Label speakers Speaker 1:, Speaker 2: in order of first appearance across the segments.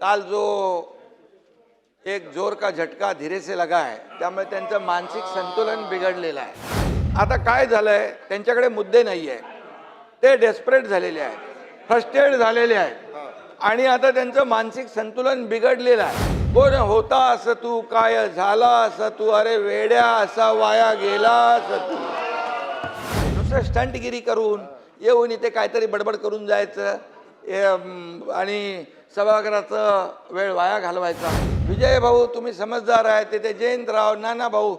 Speaker 1: काल जो एक जोर का झटका धीरे से लगा है, त्यामुळे त्यांचं मानसिक संतुलन बिघडलेलं आहे। आता काय झालंय, त्यांच्याकडे मुद्दे नाही आहे, ते डेस्परेट झालेले आहेत, फ्रस्ट्रेट झालेले आहेत आणि आता त्यांचं मानसिक संतुलन बिघडलेलं आहे। कोण होता असं तू, काय झाला असं तू, अरे वेड्या असा वाया गेला असं तू, नुसतं स्टंटगिरी करून येऊन इथे काहीतरी बडबड करून जायचं आणि सभागृहाचा वेळ वाया घालवायचा। विजय भाऊ तुम्ही समजदार आहे, ते जयंतराव नाना भाऊ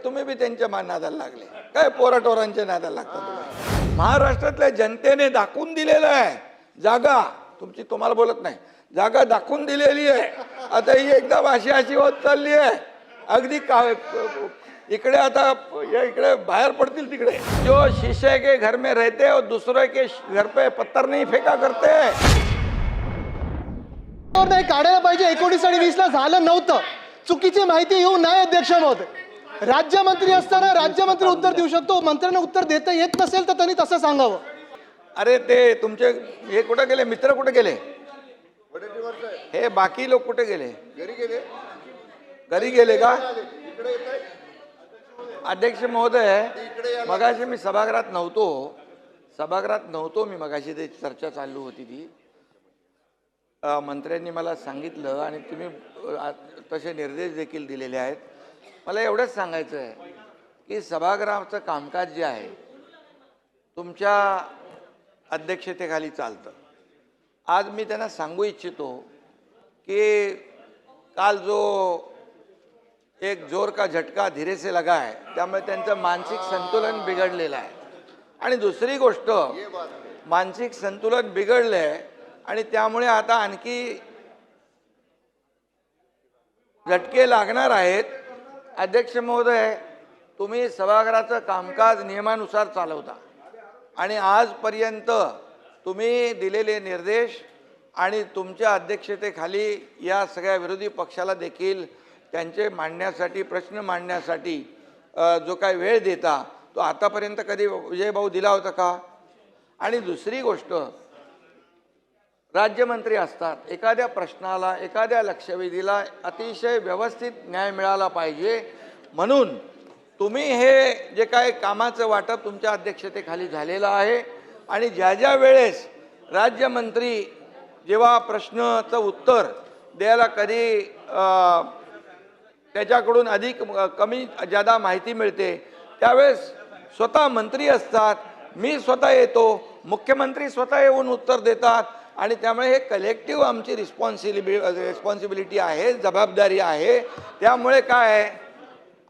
Speaker 1: तुम्ही बी त्यांच्या नादाला लागले, काय पोराटोरांच्या नादाला लागता तुम्ही। महाराष्ट्रातल्या जनतेने दाखवून दिलेलं आहे, जागा तुमची तुम्हाला बोलत नाही, जागा दाखवून दिलेली आहे। आता ही एकदम अशी होत चालली आहे, अगदी इकडे आता इकडे बाहर पड़तील तिकडे। जो शीशे के घर में रहते और दूसरे के घर पे पत्थर नहीं फेंका करते।
Speaker 2: नाही काढायला पाहिजे। 19 आणि 20 ला झालं नव्हतं, चुकीची माहिती येऊ नये। अध्यक्ष महोदय, राज्यमंत्री असताना राज्यमंत्री उत्तर देऊ शकतो, मंत्र्यांना उत्तर देता येत नसेल तर त्यांनी तसं सांगावं।
Speaker 1: अरे ते तुमचे हे कुठे गेले, मित्र कुठे गेले, हे बाकी लोक कुठे गेले, घरी गेले का? अध्यक्ष महोदय, मगाशी मी सभागृहात नव्हतो मी मगाशी ते चर्चा चालू होती ती, मंत्र्यांनी मला सांगितलं आणि तुम्ही तसे निर्देश देखील दिलेले आहेत। मला एवढंच सांगायचं आहे की सभागृहाचं कामकाज जे आहे तुमच्या अध्यक्षतेखाली चालतं। आज मी त्यांना सांगू इच्छितो की काल जो एक जोर का झटका धीरे से लगा है, त्यामुळे त्यांचं मानसिक संतुलन बिघडलेलं आहे। आणि दुसरी गोष्ट, मानसिक संतुलन बिघडलंय आणि त्यामुळे आता आणखी झटके लागणार आहेत। अध्यक्ष महोदय, तुम्ही सभागृहाचं कामकाज नियमानुसार चालवता आणि आजपर्यंत तुम्ही दिलेले निर्देश आणि तुमच्या अध्यक्षतेखाली या सगळ्या विरोधी पक्षाला देखील त्यांचे मांडण्यासाठी, प्रश्न मांडण्यासाठी जो काही वेळ देता तो आतापर्यंत कधी विजय भाऊ दिला होता का? आणि दुसरी गोष्ट, राज्यमंत्री असतात, एखाद्या प्रश्नाला, एखाद्या लक्षवेधीला अतिशय व्यवस्थित न्याय मिळाला पाहिजे, म्हणून तुम्ही हे जे काय कामाचं वाटप तुमच्या अध्यक्षतेखाली झालेलं आहे आणि ज्या ज्या वेळेस राज्यमंत्री जेव्हा प्रश्नाचं उत्तर द्यायला कधी त्याच्याकडून अधिक कमी जादा माहिती मिळते, त्यावेळेस स्वतः मंत्री असतात, मी स्वतः येतो, मुख्यमंत्री स्वतः येऊन उत्तर देतात आणि त्यामुळे हे कलेक्टिव्ह आमची रिस्पॉन्सिबिलिटी आहे, जबाबदारी आहे। त्यामुळे काय आहे,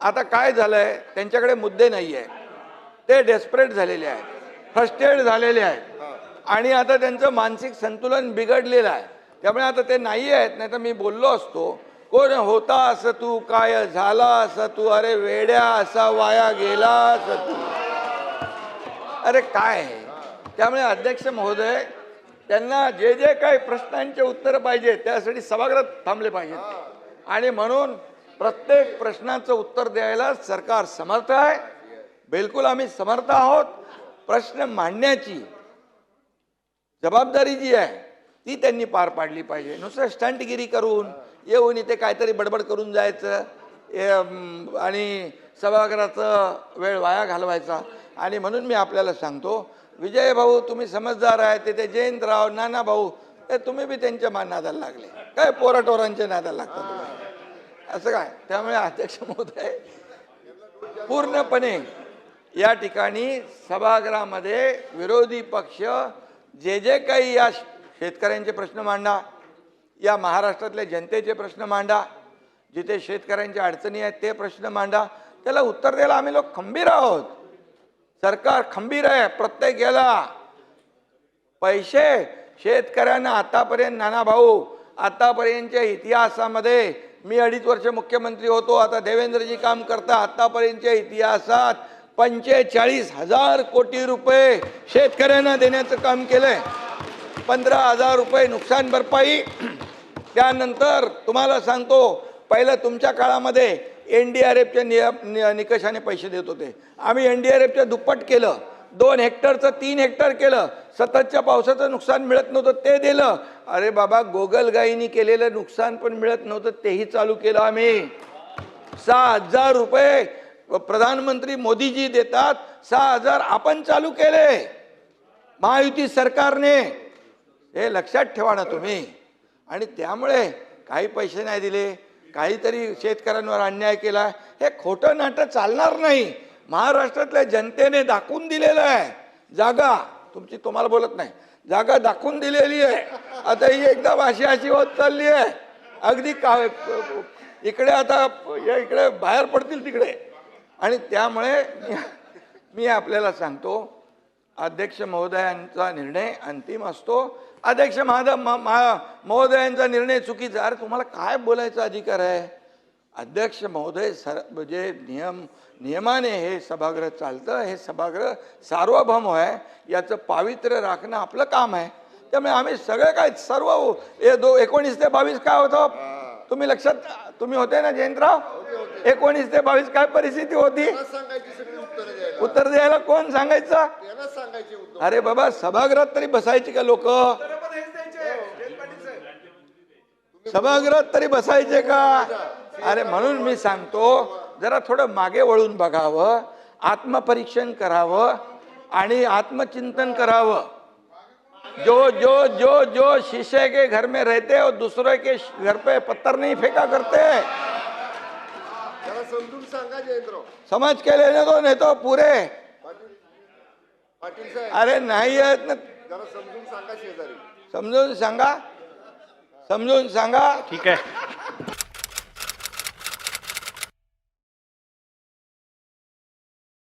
Speaker 1: आता काय झालंय, त्यांच्याकडे मुद्दे नाही आहे, ते डेस्परेट झालेले आहेत, फ्रस्ट्रेट झालेले आहेत आणि आता त्यांचं मानसिक संतुलन बिघडलेलं आहे। त्यामुळे आता ते नाही आहेत, नाही तर मी बोललो असतो, कोण होता असं तू, काय झाला असं तू, अरे वेड्या असा वाया गेला असं तू, अरे काय आहे। त्यामुळे अध्यक्ष महोदय, त्यांना जे जे काही प्रश्नांचे उत्तर पाहिजे त्यासाठी सभागृहात थांबले पाहिजेत आणि म्हणून प्रत्येक प्रश्नाचं उत्तर द्यायला सरकार समर्थ आहे, बिलकुल आम्ही समर्थ आहोत। प्रश्न मांडण्याची जबाबदारी जी आहे ती त्यांनी पार पाडली पाहिजे, नुसतं स्टंटगिरी करून येऊन इथे काहीतरी बडबड करून जायचं आणि सभागृहाचा वेळ वाया घालवायचा। आणि म्हणून मी आपल्याला सांगतो, विजय भाऊ तुम्ही समजदार आहे, ते जयंतराव नाना भाऊ तुम्ही बी त्यांच्या नादाला लागले, काय पोराटोरांच्या नादाला लागता तुम्ही, असं काय। त्यामुळे अध्यक्ष महोदय, पूर्णपणे या ठिकाणी सभागृहामध्ये विरोधी पक्ष जे जे काही या शेतकऱ्यांचे प्रश्न मांडा, या महाराष्ट्रातल्या जनतेचे प्रश्न मांडा, जिथे शेतकऱ्यांच्या अडचणी आहेत ते प्रश्न मांडा, त्याला उत्तर द्यायला आम्ही लोक खंबीर आहोत, सरकार खंबीर आहे। प्रत्येक याला पैसे शेतकऱ्यांना आतापर्यंत, नाना भाऊ आतापर्यंतच्या इतिहासामध्ये, मी 2.5 वर्ष मुख्यमंत्री होतो, आता देवेंद्रजी काम करता, आतापर्यंतच्या इतिहासात 45,000 कोटी रुपये शेतकऱ्यांना देण्याचं काम केलंय। 15,000 रुपये नुकसान भरपाई, त्यानंतर तुम्हाला सांगतो, पहिलं तुमच्या काळामध्ये NDRFच्या निकषाने पैसे देत होते, आम्ही NDRFच्या दुप्पट केलं, 2 हेक्टरचं 3 हेक्टर केलं, सततच्या पावसाचं नुकसान मिळत नव्हतं ते दिलं. अरे बाबा, गोगलगाईनी केलेलं नुकसान पण मिळत नव्हतं तेही चालू केलं आम्ही. 6,000 रुपये प्रधानमंत्री मोदीजी देतात, 6,000 आपण चालू केले महायुती सरकारने. हे लक्षात ठेवा ना तुम्ही. आणि त्यामुळे काही पैसे नाही दिले, काहीतरी शेतकऱ्यांवर अन्याय केला, हे खोटं नाटक चालणार नाही. महाराष्ट्रातल्या जनतेने दाखवून दिलेलं आहे जागा. तुमची तुम्हाला बोलत नाही, जागा दाखवून दिलेली आहे. आता ही एकदम अशी होत चालली आहे. अगदी इकडे आता इकडे बाहेर पडतील तिकडे. आणि त्यामुळे मी आपल्याला सांगतो, अध्यक्ष महोदयांचा निर्णय अंतिम असतो. अध्यक्ष महोदयांचा निर्णय चुकीचा, अरे तुम्हाला काय बोलायचा अधिकार आहे? अध्यक्ष महोदय म्हणजे नियमाने हे सभागृह चालतं. हे सभागृह सार्वभौम आहे, याचं पावित्र्य राखणं आपलं काम आहे. त्यामुळे आम्ही सगळे काय सर्व 19 ते 22 काय होतं तुम्ही लक्षात, तुम्ही होते ना जयंतराव? 19 ते 22 काय परिस्थिती होती? उत्तर द्यायला कोण सांगायचं? अरे बाबा, सभागृहात तरी बसायची का लोक? सभागृहात तरी बसायचे का? अरे म्हणून मी सांगतो, जरा थोडं मागे वळून बघावं, आत्मपरीक्षण करावं आणि आत्मचिंतन करावं. जो जो जो जो शीशे के घर में रहते और दूसरे के घर पे पत्थर नहीं फेंका करते.
Speaker 3: समजून सांगा जयेंद्र.
Speaker 1: समझ के लेने दो, नहीं तो पूरे.
Speaker 3: पाटील साहेब,
Speaker 1: अरे नाही आहेत ना,
Speaker 3: जरा समजून सांगा शेजारी.
Speaker 1: समजून सांगा, समजून सांगा.
Speaker 4: ठीक आहे.